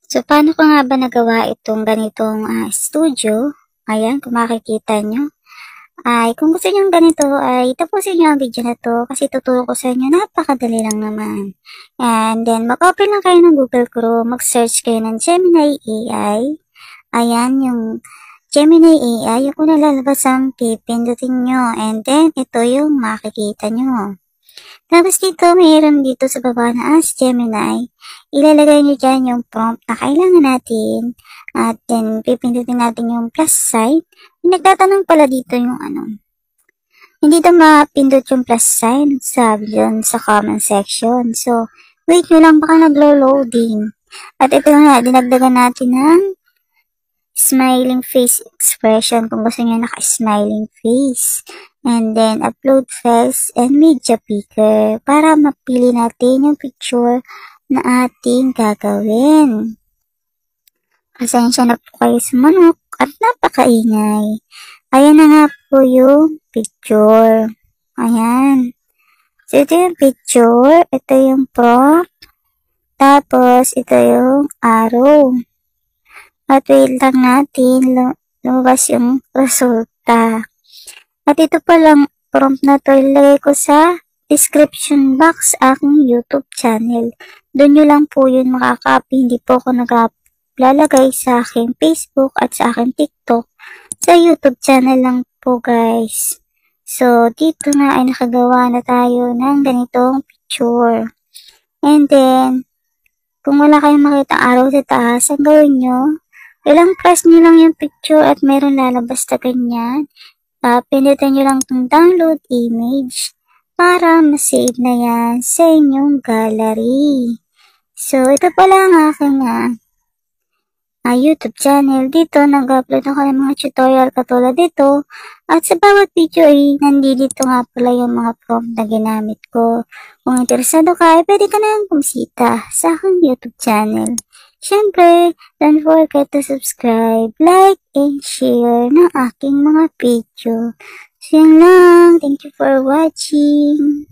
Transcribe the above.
So, paano ko nga ba nagawa itong ganitong studio? Ayan, kung makikita nyo. Ay, kung gusto nyo ganito, ay tapusin nyo ang video na to kasi tuturo ko sa inyo, napakadali lang naman. And then, mag-open lang kayo ng Google Chrome, mag-search kayo ng Gemini AI. Ayan, yung Gemini AI, yung kung nalalabas ang pipindutin nyo. And then, ito yung makikita nyo. Tapos dito, mayroon dito sa baba na Ask Gemini. Ilalagay nyo dyan yung prompt na kailangan natin. At then, pipindutin natin yung plus sign. Nagtatanong pala dito yung hindi na mapindot yung plus sign, sabi dyan sa comment section. So, wait nyo lang, baka naglo-loading. At ito nga, dinagdagan natin ng smiling face expression kung gusto nyo naka-smiling face. And then, upload files and media picker para mapili natin yung picture na ating gagawin. Pasensya na po kayo sa manok at napakaingay. Ayan na nga po yung picture. Ayan. So, ito yung picture. Ito yung prompt. Tapos, ito yung arrow. At wait lang natin, lumabas yung resulta. At ito palang prompt na to, ilagay ko sa description box aking YouTube channel. Doon nyo lang po yun makaka-copy. Hindi po ako naglalagay sa aking Facebook at sa aking TikTok. Sa YouTube channel lang po, guys. So, dito na ay nakagawa na tayo ng ganitong picture. And then, kung wala kayong makita araw sa taas, ang gawin nyo, ilang press nyo lang yung picture at mayroon lalabas na ganyan. Pindutin nyo lang itong download image para masave na yan sa inyong gallery. So, ito pala ang aking YouTube channel. Dito, nag-upload ako ng mga tutorial katulad dito. At sa bawat video ay nandito nga pala yung mga prompt na ginamit ko. Kung interesado ka, ay pwede ka na bumisita sa aking YouTube channel. Siyempre, don't forget to subscribe, like, and share ng aking mga video. So, yun lang. Thank you for watching.